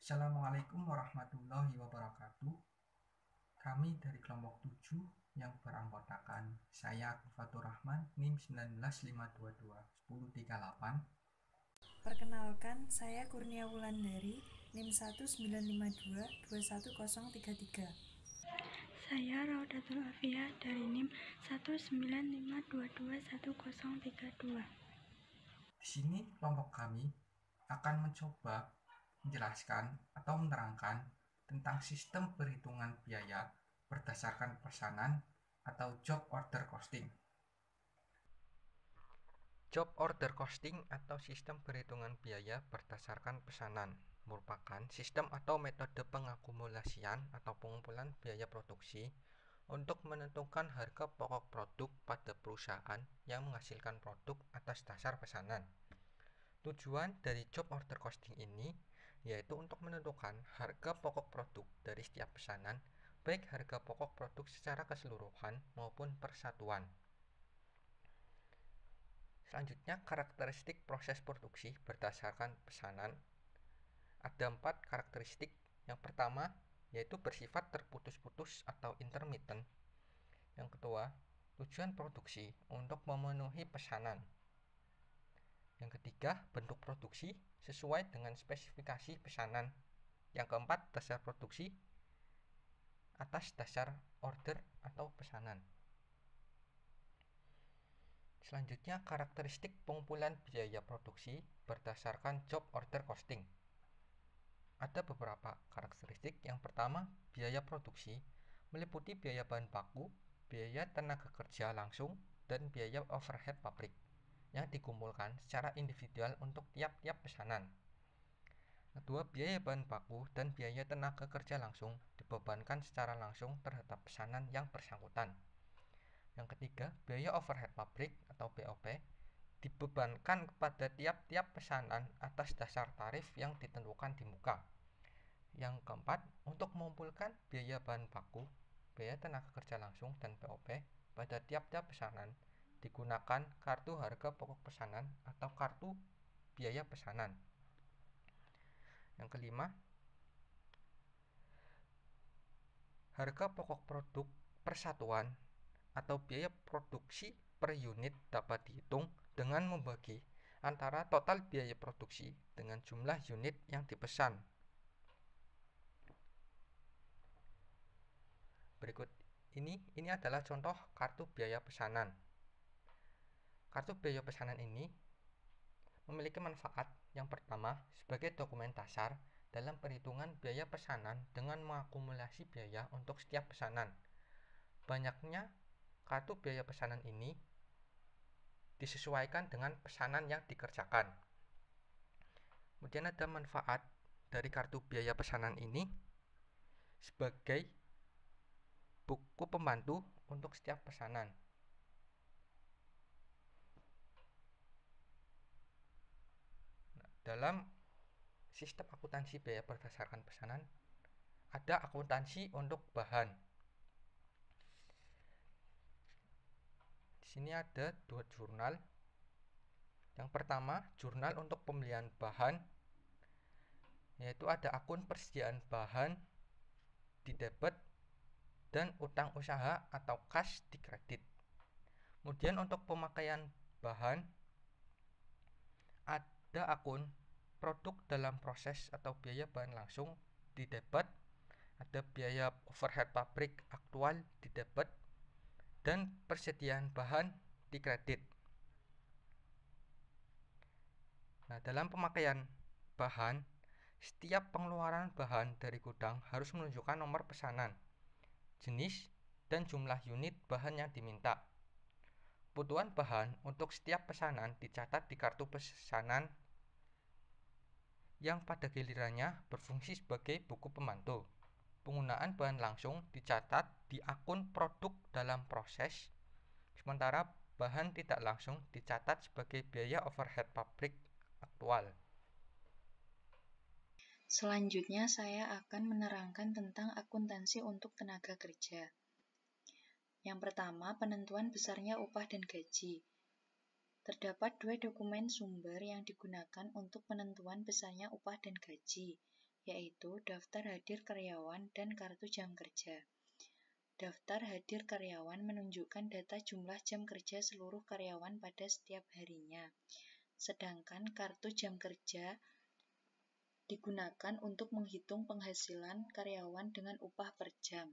Assalamualaikum warahmatullahi wabarakatuh. Kami dari kelompok 7 yang beranggotakan saya Fatur Rahman NIM 19522 1038. Perkenalkan, saya Kurnia Wulandari, NIM 1952 21033. Saya Raudatul Afia dari NIM 195221032. Di sini kelompok kami akan mencoba menjelaskan atau menerangkan tentang sistem perhitungan biaya berdasarkan pesanan atau job order costing. Job order costing atau sistem perhitungan biaya berdasarkan pesanan merupakan sistem atau metode pengakumulasian atau pengumpulan biaya produksi untuk menentukan harga pokok produk pada perusahaan yang menghasilkan produk atas dasar pesanan. Tujuan dari job order costing ini yaitu untuk menentukan harga pokok produk dari setiap pesanan, baik harga pokok produk secara keseluruhan maupun persatuan. Selanjutnya, karakteristik proses produksi berdasarkan pesanan. Ada 4 karakteristik. Yang pertama, yaitu bersifat terputus-putus atau intermittent. Yang kedua, tujuan produksi untuk memenuhi pesanan. Yang ketiga, bentuk produksi sesuai dengan spesifikasi pesanan. Yang keempat, dasar produksi atas dasar order atau pesanan. Selanjutnya, karakteristik pengumpulan biaya produksi berdasarkan job order costing. Ada beberapa karakteristik. Yang pertama, biaya produksi meliputi biaya bahan baku, biaya tenaga kerja langsung, dan biaya overhead pabrik yang dikumpulkan secara individual untuk tiap-tiap pesanan. Kedua, biaya bahan baku dan biaya tenaga kerja langsung dibebankan secara langsung terhadap pesanan yang bersangkutan. Yang ketiga, biaya overhead pabrik atau BOP dibebankan kepada tiap-tiap pesanan atas dasar tarif yang ditentukan di muka. Yang keempat, untuk mengumpulkan biaya bahan baku, biaya tenaga kerja langsung, dan BOP pada tiap-tiap pesanan digunakan kartu harga pokok pesanan atau kartu biaya pesanan. Yang kelima, harga pokok produk persatuan atau biaya produksi per unit dapat dihitung dengan membagi antara total biaya produksi dengan jumlah unit yang dipesan. Berikut ini adalah contoh kartu biaya pesanan. Kartu biaya pesanan ini memiliki manfaat yang pertama sebagai dokumen dasar dalam perhitungan biaya pesanan dengan mengakumulasi biaya untuk setiap pesanan. Banyaknya kartu biaya pesanan ini disesuaikan dengan pesanan yang dikerjakan. Kemudian ada manfaat dari kartu biaya pesanan ini sebagai buku pembantu untuk setiap pesanan. Dalam sistem akuntansi biaya berdasarkan pesanan, ada akuntansi untuk bahan. Di sini ada 2 jurnal. Yang pertama, jurnal untuk pembelian bahan, yaitu ada akun persediaan bahan di debit dan utang usaha atau kas di kredit. Kemudian untuk pemakaian bahan, ada akun produk dalam proses atau biaya bahan langsung di debit, ada biaya overhead pabrik aktual di debit, dan persediaan bahan di kredit. Nah, dalam pemakaian bahan, setiap pengeluaran bahan dari gudang harus menunjukkan nomor pesanan, jenis, dan jumlah unit bahan yang diminta. Kebutuhan bahan untuk setiap pesanan dicatat di kartu pesanan yang pada gilirannya berfungsi sebagai buku pembantu. Penggunaan bahan langsung dicatat di akun produk dalam proses, sementara bahan tidak langsung dicatat sebagai biaya overhead pabrik aktual. Selanjutnya saya akan menerangkan tentang akuntansi untuk tenaga kerja. Yang pertama, penentuan besarnya upah dan gaji. Terdapat 2 dokumen sumber yang digunakan untuk penentuan besarnya upah dan gaji, yaitu daftar hadir karyawan dan kartu jam kerja. Daftar hadir karyawan menunjukkan data jumlah jam kerja seluruh karyawan pada setiap harinya, sedangkan kartu jam kerja digunakan untuk menghitung penghasilan karyawan dengan upah per jam.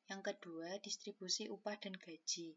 Yang kedua, distribusi upah dan gaji.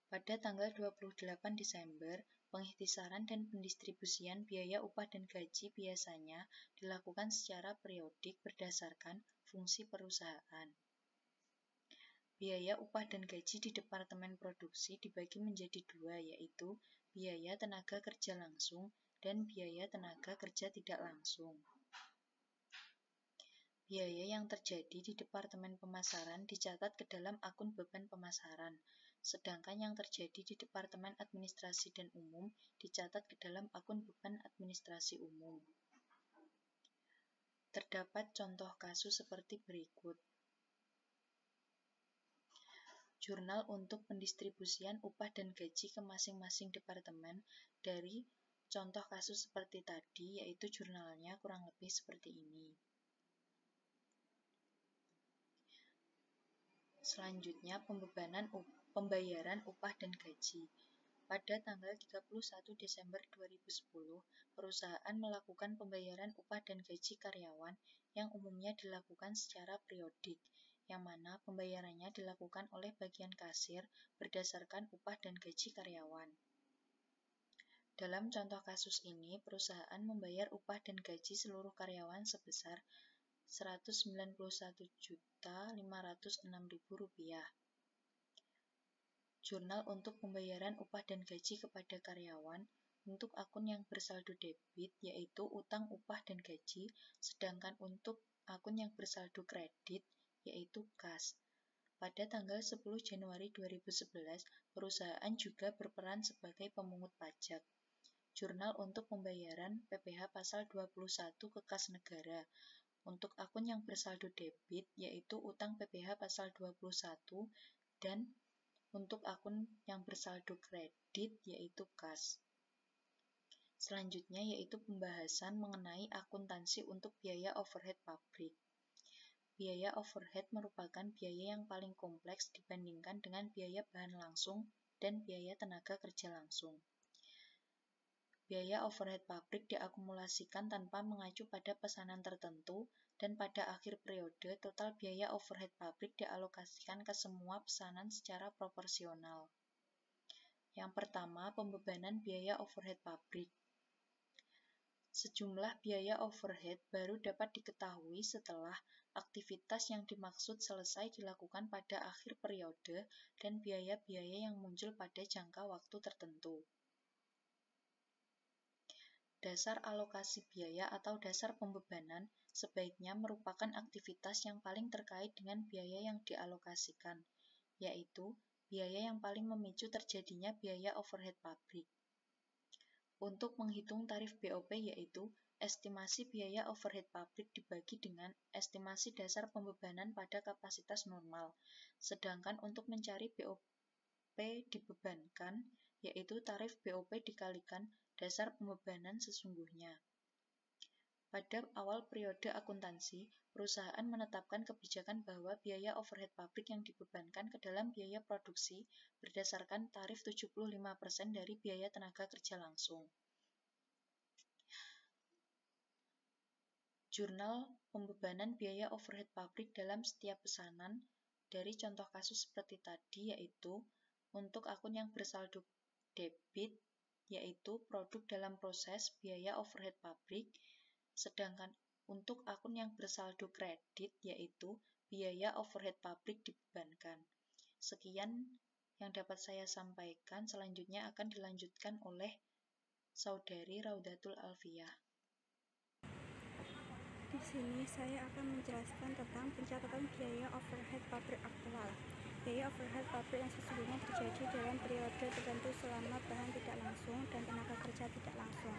Pada tanggal 28 Desember, pengikhtisaran dan pendistribusian biaya upah dan gaji biasanya dilakukan secara periodik berdasarkan fungsi perusahaan. Biaya upah dan gaji di Departemen Produksi dibagi menjadi dua, yaitu biaya tenaga kerja langsung dan biaya tenaga kerja tidak langsung. Biaya yang terjadi di Departemen Pemasaran dicatat ke dalam akun beban pemasaran, sedangkan yang terjadi di Departemen Administrasi dan Umum dicatat ke dalam akun beban administrasi umum. Terdapat contoh kasus seperti berikut. Jurnal untuk pendistribusian upah dan gaji ke masing-masing departemen dari contoh kasus seperti tadi, yaitu jurnalnya kurang lebih seperti ini. Selanjutnya, pembayaran upah dan gaji. Pada tanggal 31 Desember 2010, perusahaan melakukan pembayaran upah dan gaji karyawan yang umumnya dilakukan secara periodik, yang mana pembayarannya dilakukan oleh bagian kasir berdasarkan upah dan gaji karyawan. Dalam contoh kasus ini, perusahaan membayar upah dan gaji seluruh karyawan sebesar Rp191.506.000. Jurnal untuk pembayaran upah dan gaji kepada karyawan untuk akun yang bersaldo debit, yaitu utang upah dan gaji, sedangkan untuk akun yang bersaldo kredit, yaitu kas. Pada tanggal 10 Januari 2011, perusahaan juga berperan sebagai pemungut pajak. Jurnal untuk pembayaran PPh pasal 21 ke kas negara. Untuk akun yang bersaldo debit, yaitu utang PPh pasal 21, dan untuk akun yang bersaldo kredit, yaitu kas. Selanjutnya yaitu pembahasan mengenai akuntansi untuk biaya overhead pabrik. Biaya overhead merupakan biaya yang paling kompleks dibandingkan dengan biaya bahan langsung dan biaya tenaga kerja langsung. Biaya overhead pabrik diakumulasikan tanpa mengacu pada pesanan tertentu, dan pada akhir periode, total biaya overhead pabrik dialokasikan ke semua pesanan secara proporsional. Yang pertama, pembebanan biaya overhead pabrik. Sejumlah biaya overhead baru dapat diketahui setelah aktivitas yang dimaksud selesai dilakukan pada akhir periode dan biaya-biaya yang muncul pada jangka waktu tertentu. Dasar alokasi biaya atau dasar pembebanan sebaiknya merupakan aktivitas yang paling terkait dengan biaya yang dialokasikan, yaitu biaya yang paling memicu terjadinya biaya overhead pabrik. Untuk menghitung tarif BOP, yaitu estimasi biaya overhead pabrik dibagi dengan estimasi dasar pembebanan pada kapasitas normal, sedangkan untuk mencari BOP dibebankan, yaitu tarif BOP dikalikan dasar pembebanan sesungguhnya. Pada awal periode akuntansi, perusahaan menetapkan kebijakan bahwa biaya overhead pabrik yang dibebankan ke dalam biaya produksi berdasarkan tarif 75% dari biaya tenaga kerja langsung. Jurnal pembebanan biaya overhead pabrik dalam setiap pesanan dari contoh kasus seperti tadi, yaitu untuk akun yang bersaldo debit, yaitu produk dalam proses biaya overhead pabrik, sedangkan untuk akun yang bersaldo kredit, yaitu biaya overhead pabrik dibebankan. Sekian yang dapat saya sampaikan, selanjutnya akan dilanjutkan oleh Saudari Raudatul Alfiyah. Di sini saya akan menjelaskan tentang pencatatan biaya overhead pabrik aktual. Biaya overhead pabrik yang sesungguhnya terjadi dalam periode tertentu selama bahan tidak langsung dan tenaga kerja tidak langsung.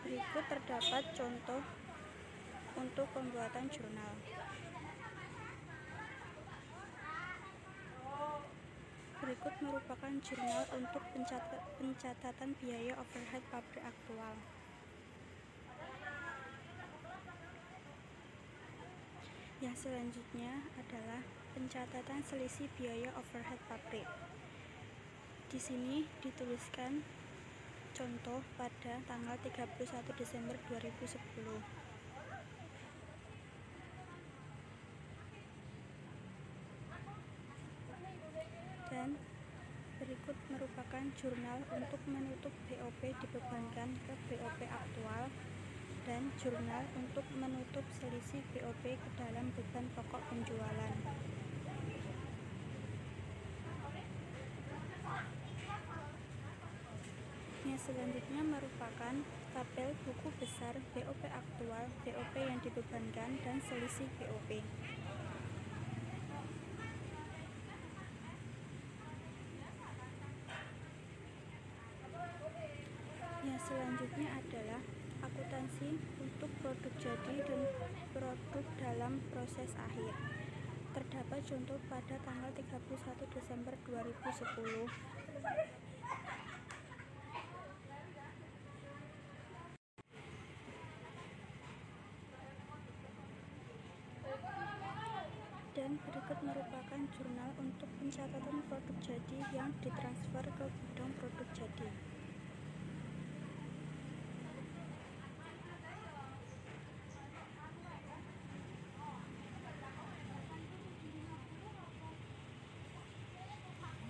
Berikut terdapat contoh untuk pembuatan jurnal. Berikut merupakan jurnal untuk pencatatan biaya overhead pabrik aktual. Yang selanjutnya adalah pencatatan selisih biaya overhead pabrik. Di sini dituliskan contoh pada tanggal 31 Desember 2010. Dan berikut merupakan jurnal untuk menutup BOP dibebankan ke BOP aktual dan jurnal untuk menutup selisih BOP ke dalam beban pokok penjualan. Yang selanjutnya merupakan tabel buku besar BOP aktual, BOP yang dibebankan, dan selisih BOP. Yang selanjutnya adalah akuntansi untuk produk jadi dan produk dalam proses akhir. Terdapat contoh pada tanggal 31 Desember 2010. Dan berikut merupakan jurnal untuk pencatatan produk jadi yang ditransfer ke gudang produk jadi.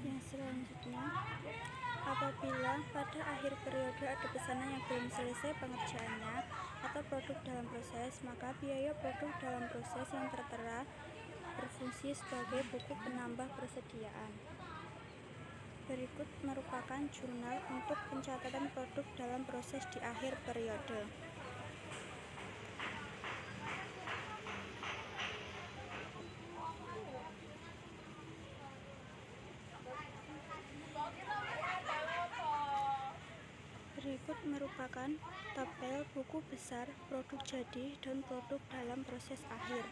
Yang selanjutnya, apabila pada akhir periode ada pesanan yang belum selesai pengerjaannya atau produk dalam proses, maka biaya produk dalam proses yang tertera berfungsi sebagai buku penambah persediaan. Berikut merupakan jurnal untuk pencatatan produk dalam proses di akhir periode. Berikut merupakan tabel buku besar produk jadi dan produk dalam proses akhir.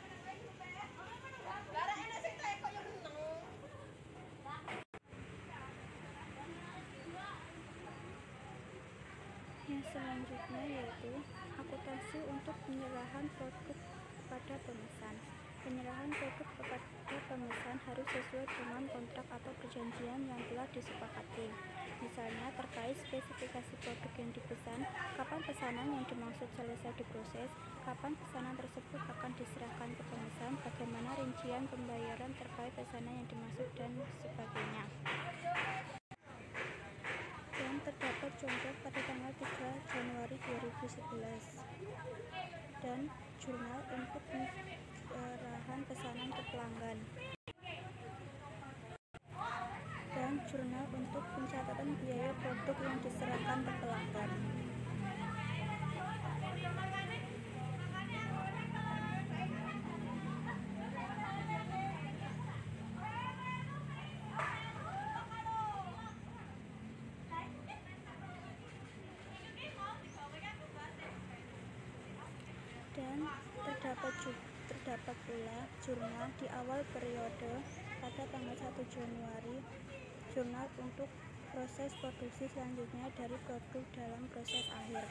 Yang selanjutnya yaitu akuntansi untuk penyerahan produk kepada pemesan. Penyerahan produk kepada pemesan harus sesuai dengan kontrak atau perjanjian yang telah disepakati. Misalnya terkait spesifikasi produk yang dipesan, kapan pesanan yang dimaksud selesai diproses, kapan pesanan tersebut akan diserahkan ke pemesan, bagaimana rincian pembayaran terkait pesanan yang dimaksud, dan sebagainya. Dan terdapat contoh pada tanggal 3 Januari 2011. Dan jurnal untuk penyerahan pesanan ke pelanggan. Dan jurnal untuk pencatatan biaya produk yang diserahkan ke pelanggan. Dan terdapat pula jurnal di awal periode pada tanggal 1 Januari, jurnal untuk proses produksi selanjutnya dari produk dalam proses akhir.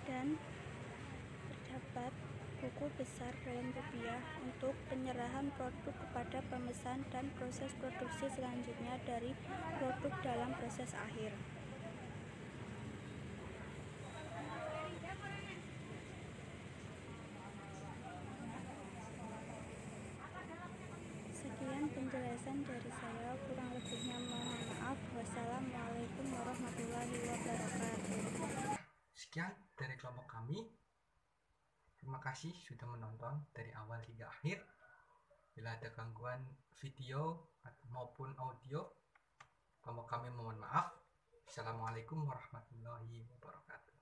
Dan terdapat buku besar dalam rupiah untuk penyerahan produk kepada pemesan dan proses produksi selanjutnya dari produk dalam proses akhir. Sekian penjelasan dari saya, kurang lebihnya mohon maaf. Wassalamualaikum warahmatullahi wabarakatuh. Sekian dari kelompok kami. Terima kasih sudah menonton dari awal hingga akhir. Bila ada gangguan video maupun audio, kelompok kami mohon maaf. Assalamualaikum warahmatullahi wabarakatuh.